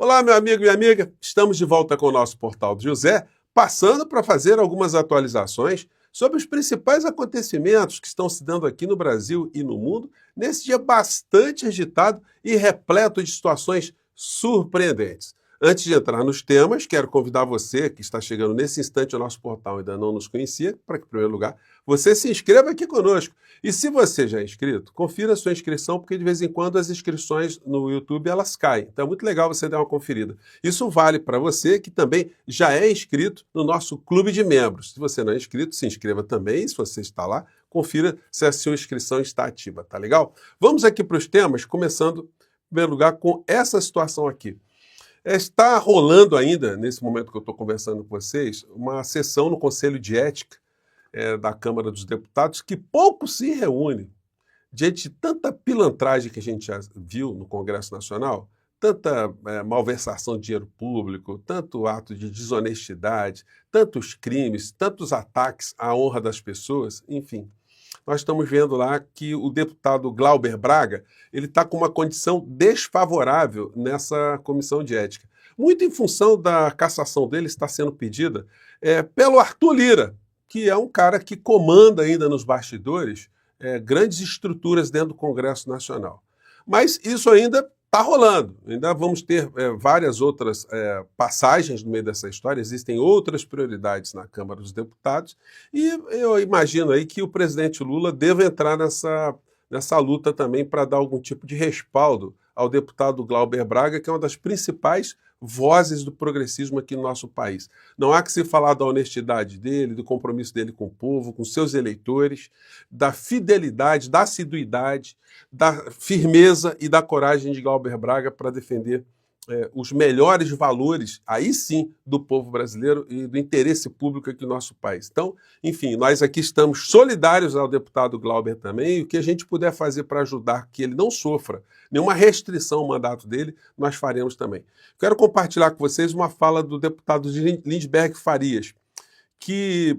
Olá, meu amigo e minha amiga. Estamos de volta com o nosso Portal do José, passando para fazer algumas atualizações sobre os principais acontecimentos que estão se dando aqui no Brasil e no mundo nesse dia bastante agitado e repleto de situações surpreendentes. Antes de entrar nos temas, quero convidar você que está chegando nesse instante ao nosso portal e ainda não nos conhecia, para que, em primeiro lugar, você se inscreva aqui conosco. E se você já é inscrito, confira a sua inscrição, porque de vez em quando as inscrições no YouTube elas caem. Então é muito legal você dar uma conferida. Isso vale para você que também já é inscrito no nosso clube de membros. Se você não é inscrito, se inscreva também. E se você está lá, confira se a sua inscrição está ativa, tá legal? Vamos aqui para os temas, começando, em primeiro lugar, com essa situação aqui. Está rolando ainda, nesse momento que eu estou conversando com vocês, uma sessão no Conselho de Ética da Câmara dos Deputados que pouco se reúne diante de tanta pilantragem que a gente já viu no Congresso Nacional, tanta malversação de dinheiro público, tanto ato de desonestidade, tantos crimes, tantos ataques à honra das pessoas, enfim. Nós estamos vendo lá que o deputado Glauber Braga ele está com uma condição desfavorável nessa comissão de ética. Muito em função da cassação dele está sendo pedida pelo Arthur Lira, que é um cara que comanda ainda nos bastidores grandes estruturas dentro do Congresso Nacional. Mas isso ainda está rolando. Ainda vamos ter várias outras passagens no meio dessa história. Existem outras prioridades na Câmara dos Deputados e eu imagino aí que o presidente Lula deva entrar nessa luta também para dar algum tipo de respaldo ao deputado Glauber Braga, que é uma das principais vozes do progressismo aqui no nosso país. Não há que se falar da honestidade dele, do compromisso dele com o povo, com seus eleitores, da fidelidade, da assiduidade, da firmeza e da coragem de Glauber Braga para defender os melhores valores, aí sim, do povo brasileiro e do interesse público aqui no nosso país. Então, enfim, nós aqui estamos solidários ao deputado Glauber também, e o que a gente puder fazer para ajudar que ele não sofra nenhuma restrição ao mandato dele, nós faremos também. Quero compartilhar com vocês uma fala do deputado Lindbergh Farias, que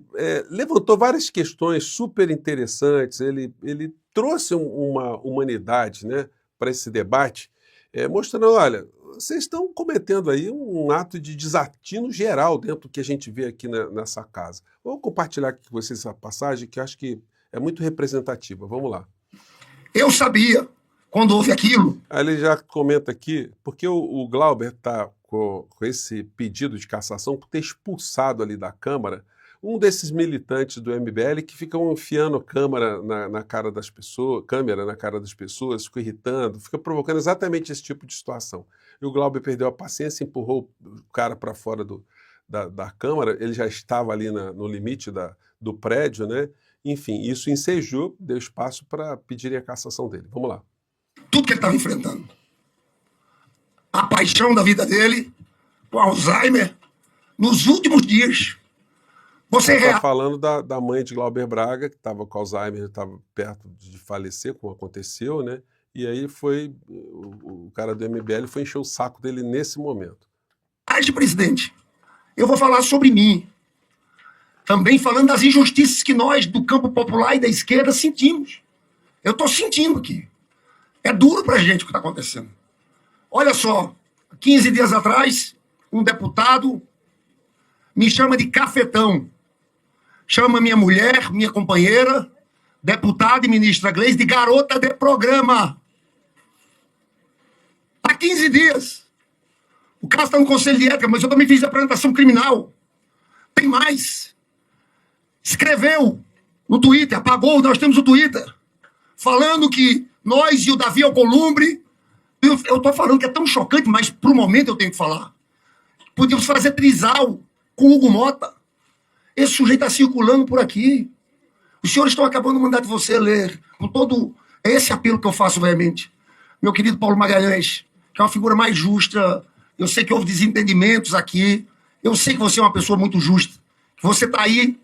levantou várias questões super interessantes, ele trouxe uma humanidade para esse debate, mostrando, olha, vocês estão cometendo aí um ato de desatino geral dentro do que a gente vê aqui nessa casa. Vou compartilhar aqui com vocês essa passagem que eu acho que é muito representativa. Vamos lá. Eu sabia, quando houve aquilo... Aí ele já comenta aqui, porque o Glauber está com esse pedido de cassação por ter expulsado ali da Câmara um desses militantes do MBL que ficam enfiando câmera na cara das pessoas, ficam irritando, fica provocando exatamente esse tipo de situação. E o Glauber perdeu a paciência, empurrou o cara para fora da Câmara, ele já estava ali no limite do prédio, né? Enfim, isso ensejou, deu espaço para pedirem a cassação dele. Vamos lá. Tudo que ele estava enfrentando. A paixão da vida dele, o Alzheimer, nos últimos dias... Você está falando da mãe de Glauber Braga, que estava com Alzheimer, estava perto de falecer, como aconteceu, né? E aí o cara do MBL foi encher o saco dele nesse momento. Presidente, eu vou falar sobre mim. Também falando das injustiças que nós, do campo popular e da esquerda, sentimos. Eu estou sentindo aqui. É duro para a gente o que está acontecendo. Olha só, 15 dias atrás, um deputado me chama de cafetão. Chama minha mulher, minha companheira, deputada e ministra Gleisi, de garota de programa. Há 15 dias. O caso está no Conselho de Ética, mas eu também fiz apresentação criminal. Tem mais. Escreveu no Twitter, apagou, nós temos o Twitter, falando que nós e o Davi Alcolumbre, eu estou falando que é tão chocante, mas para o momento eu tenho que falar. Podíamos fazer trisal com o Hugo Mota. Esse sujeito está circulando por aqui. Os senhores estão acabando de mandar de você ler, com todo esse apelo que eu faço veemente. Meu querido Paulo Magalhães, que é uma figura mais justa, eu sei que houve desentendimentos aqui, eu sei que você é uma pessoa muito justa, que você está aí,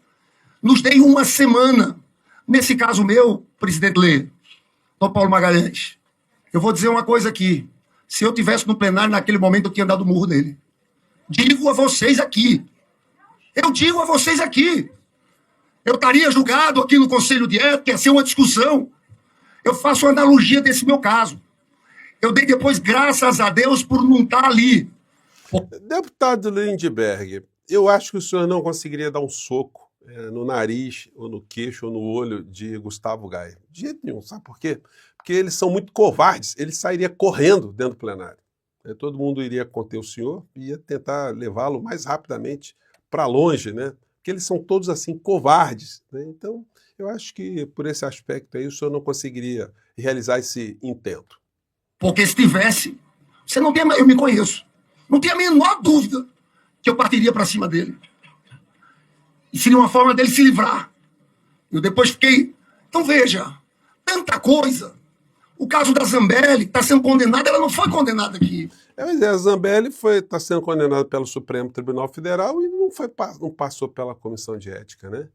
nos dê uma semana. Nesse caso meu, presidente Lê, Dom Paulo Magalhães, eu vou dizer uma coisa aqui. Se eu tivesse no plenário naquele momento, eu tinha dado murro nele. Digo a vocês aqui. Eu digo a vocês aqui. Eu estaria julgado aqui no Conselho de Ética, ia ser uma discussão. Eu faço uma analogia desse meu caso. Eu dei depois graças a Deus por não estar ali. Deputado Lindbergh, eu acho que o senhor não conseguiria dar um soco no nariz, ou no queixo, ou no olho de Gustavo Gaia. De jeito nenhum, sabe por quê? Porque eles são muito covardes, ele sairia correndo dentro do plenário. Todo mundo iria conter o senhor e ia tentar levá-lo mais rapidamente para longe, né? Porque eles são todos assim covardes, né? Então, eu acho que por esse aspecto aí o senhor não conseguiria realizar esse intento. Porque se tivesse, você não tem, eu me conheço, não tem a menor dúvida que eu partiria para cima dele. E seria uma forma dele se livrar. Eu depois fiquei... Então veja, tanta coisa. O caso da Zambelli está sendo condenada, ela não foi condenada aqui. Mas a Zambelli está sendo condenada pelo Supremo Tribunal Federal e não passou pela Comissão de Ética, né?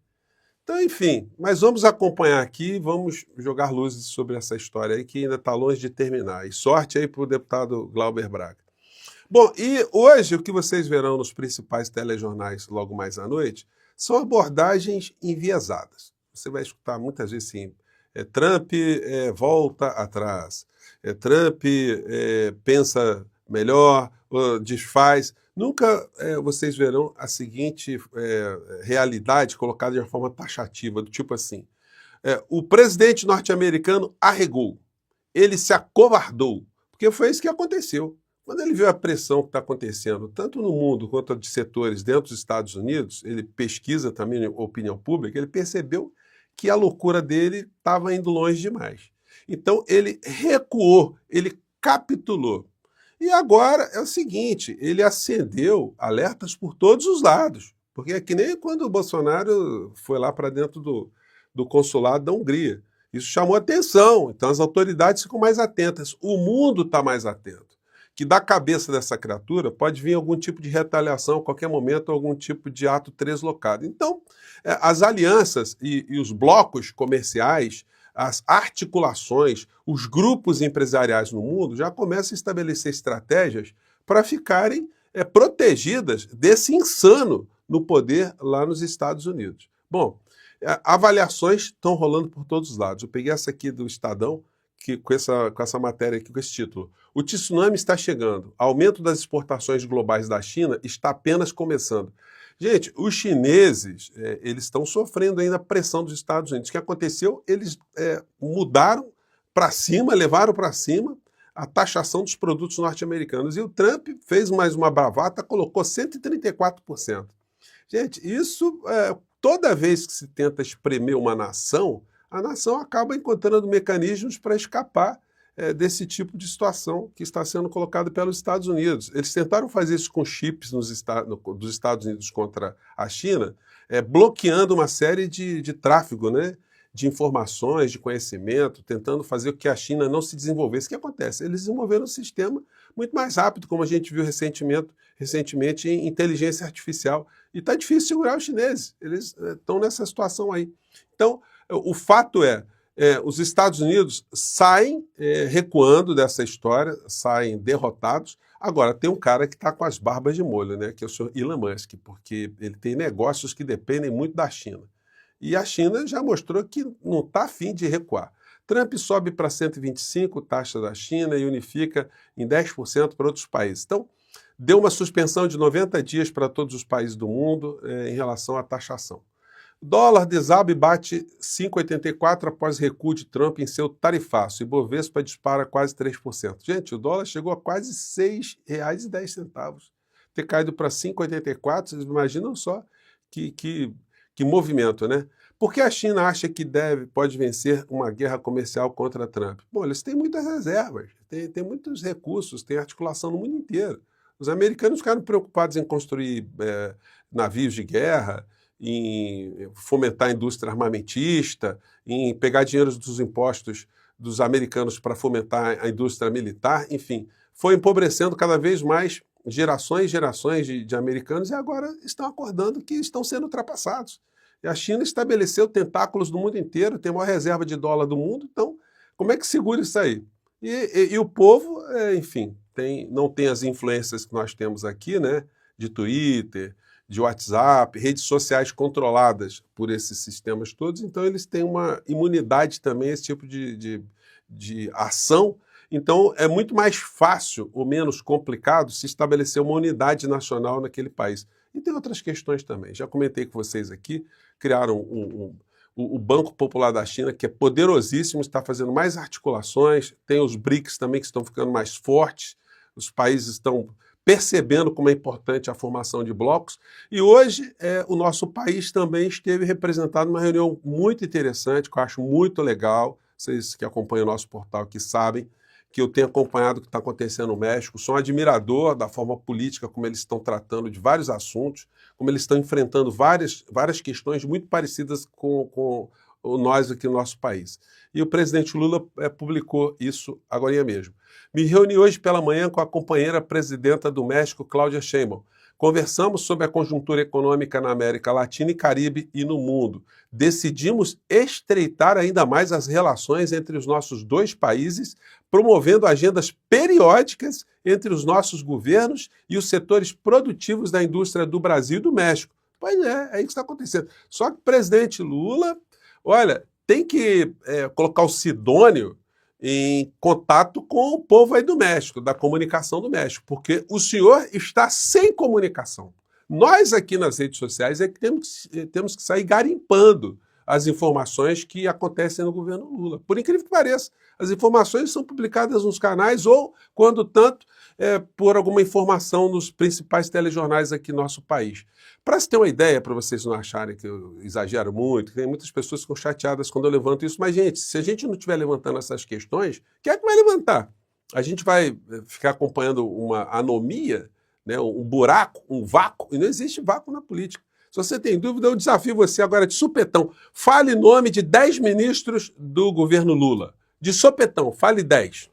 Então, enfim, mas vamos acompanhar aqui, vamos jogar luzes sobre essa história aí que ainda está longe de terminar. E sorte aí para o deputado Glauber Braga. Bom, e hoje o que vocês verão nos principais telejornais logo mais à noite são abordagens enviesadas. Você vai escutar muitas vezes assim, Trump volta atrás, Trump pensa melhor, desfaz. Nunca vocês verão a seguinte realidade colocada de uma forma taxativa, do tipo assim, o presidente norte-americano arregou, ele se acovardou, porque foi isso que aconteceu. Quando ele viu a pressão que está acontecendo, tanto no mundo quanto de setores dentro dos Estados Unidos, ele pesquisa também a opinião pública, ele percebeu que a loucura dele estava indo longe demais. Então ele recuou, ele capitulou. E agora é o seguinte, ele acendeu alertas por todos os lados, porque é que nem quando o Bolsonaro foi lá para dentro do consulado da Hungria. Isso chamou atenção, então as autoridades ficam mais atentas, o mundo está mais atento. Que da cabeça dessa criatura pode vir algum tipo de retaliação a qualquer momento, algum tipo de ato translocado. Então, as alianças e os blocos comerciais, as articulações, os grupos empresariais no mundo já começam a estabelecer estratégias para ficarem protegidas desse insano no poder lá nos Estados Unidos. Bom, avaliações estão rolando por todos os lados. Eu peguei essa aqui do Estadão, com essa matéria aqui, com esse título. O tsunami está chegando. Aumento das exportações globais da China está apenas começando. Gente, os chineses, eles estão sofrendo ainda a pressão dos Estados Unidos. O que aconteceu? Eles mudaram para cima, levaram para cima a taxação dos produtos norte-americanos. E o Trump fez mais uma bravata, colocou 134%. Gente, isso, toda vez que se tenta espremer uma nação, a nação acaba encontrando mecanismos para escapar desse tipo de situação que está sendo colocada pelos Estados Unidos. Eles tentaram fazer isso com chips dos Estados Unidos contra a China, bloqueando uma série de tráfego, né, de informações, de conhecimento, tentando fazer com que a China não se desenvolvesse. O que acontece? Eles desenvolveram um sistema muito mais rápido, como a gente viu recentemente em inteligência artificial. E está difícil segurar os chineses. Eles estão nessa situação aí. Então, o fato os Estados Unidos saem recuando dessa história, saem derrotados. Agora, tem um cara que está com as barbas de molho, né, que é o senhor Elon Musk, porque ele tem negócios que dependem muito da China. E a China já mostrou que não está afim de recuar. Trump sobe para 125, taxa da China, e unifica em 10% para outros países. Então, deu uma suspensão de 90 dias para todos os países do mundo em relação à taxação. Dólar desaba e bate 5,84 após recuo de Trump em seu tarifaço. Ibovespa dispara quase 3%. Gente, o dólar chegou a quase R$ 6,10. Ter caído para 5,84, vocês imaginam só que movimento, né? Por que a China acha que pode vencer uma guerra comercial contra Trump? Bom, eles têm muitas reservas, têm muitos recursos, têm articulação no mundo inteiro. Os americanos ficaram preocupados em construir navios de guerra, em fomentar a indústria armamentista, em pegar dinheiro dos impostos dos americanos para fomentar a indústria militar, enfim, foi empobrecendo cada vez mais gerações e gerações de americanos e agora estão acordando que estão sendo ultrapassados. E a China estabeleceu tentáculos no mundo inteiro, tem a maior reserva de dólar do mundo, então como é que segura isso aí? E o povo, enfim, não tem as influências que nós temos aqui, né, de Twitter, de WhatsApp, redes sociais controladas por esses sistemas todos, então eles têm uma imunidade também a esse tipo de ação, Então, é muito mais fácil ou menos complicado se estabelecer uma unidade nacional naquele país. E tem outras questões também. Já comentei com vocês aqui, criaram o Banco Popular da China, que é poderosíssimo, está fazendo mais articulações, tem os BRICS também que estão ficando mais fortes, os países estão percebendo como é importante a formação de blocos, e hoje o nosso país também esteve representado numa reunião muito interessante, que eu acho muito legal, vocês que acompanham o nosso portal aqui sabem, que eu tenho acompanhado o que está acontecendo no México, sou um admirador da forma política como eles estão tratando de vários assuntos, como eles estão enfrentando várias questões muito parecidas com nós aqui no nosso país. E o presidente Lula publicou isso agora mesmo. Me reuni hoje pela manhã com a companheira presidenta do México, Cláudia Sheinbaum. Conversamos sobre a conjuntura econômica na América Latina e Caribe e no mundo. Decidimos estreitar ainda mais as relações entre os nossos dois países, promovendo agendas periódicas entre os nossos governos e os setores produtivos da indústria do Brasil e do México. Pois é isso que está acontecendo. Só que o presidente Lula, olha, tem que colocar o Sidônio em contato com o povo aí do México, da comunicação do México, porque o senhor está sem comunicação. Nós aqui nas redes sociais é que temos que sair garimpando as informações que acontecem no governo Lula. Por incrível que pareça, as informações são publicadas nos canais ou, quando tanto, por alguma informação nos principais telejornais aqui no nosso país. Para se ter uma ideia, para vocês não acharem que eu exagero muito, tem muitas pessoas que ficam chateadas quando eu levanto isso, mas, gente, se a gente não estiver levantando essas questões, quem é que vai levantar? A gente vai ficar acompanhando uma anomia, né, um buraco, um vácuo, e não existe vácuo na política. Se você tem dúvida, eu desafio você agora de supetão. Fale nome de 10 ministros do governo Lula. De sopetão, fale 10.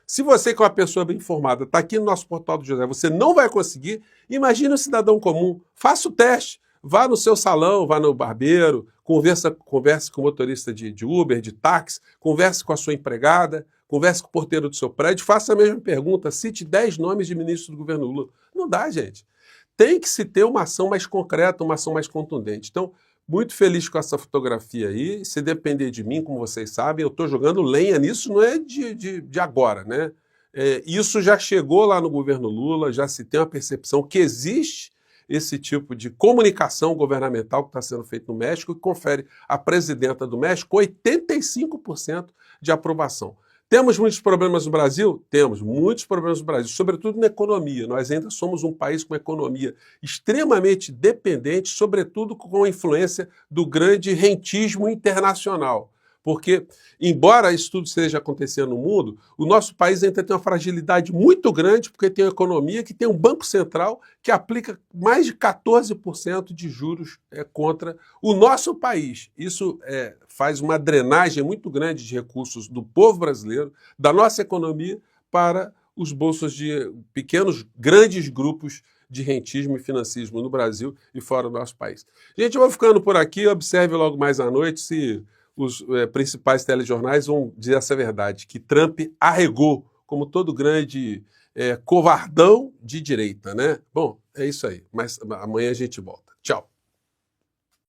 Se você, que é uma pessoa bem informada, está aqui no nosso portal do José, você não vai conseguir, imagine um cidadão comum. Faça o teste. Vá no seu salão, vá no barbeiro, converse com o motorista de Uber, de táxi, converse com a sua empregada, converse com o porteiro do seu prédio, faça a mesma pergunta, cite 10 nomes de ministros do governo Lula. Não dá, gente. Tem que se ter uma ação mais concreta, uma ação mais contundente. Então, muito feliz com essa fotografia aí. Se depender de mim, como vocês sabem, eu estou jogando lenha nisso, não é de agora, né? Isso já chegou lá no governo Lula, já se tem uma percepção que existe esse tipo de comunicação governamental que está sendo feito no México, que confere à presidenta do México 85% de aprovação. Temos muitos problemas no Brasil? Temos muitos problemas no Brasil, sobretudo na economia. Nós ainda somos um país com uma economia extremamente dependente, sobretudo com a influência do grande rentismo internacional. Porque, embora isso tudo esteja acontecendo no mundo, o nosso país ainda tem uma fragilidade muito grande, porque tem uma economia que tem um Banco Central que aplica mais de 14% de juros contra o nosso país. Isso faz uma drenagem muito grande de recursos do povo brasileiro, da nossa economia, para os bolsos de pequenos, grandes grupos de rentismo e financismo no Brasil e fora do nosso país. Gente, eu vou ficando por aqui, observe logo mais à noite se os principais telejornais vão dizer essa verdade, que Trump arregou como todo grande covardão de direita, né? Bom, é isso aí, mas amanhã a gente volta. Tchau.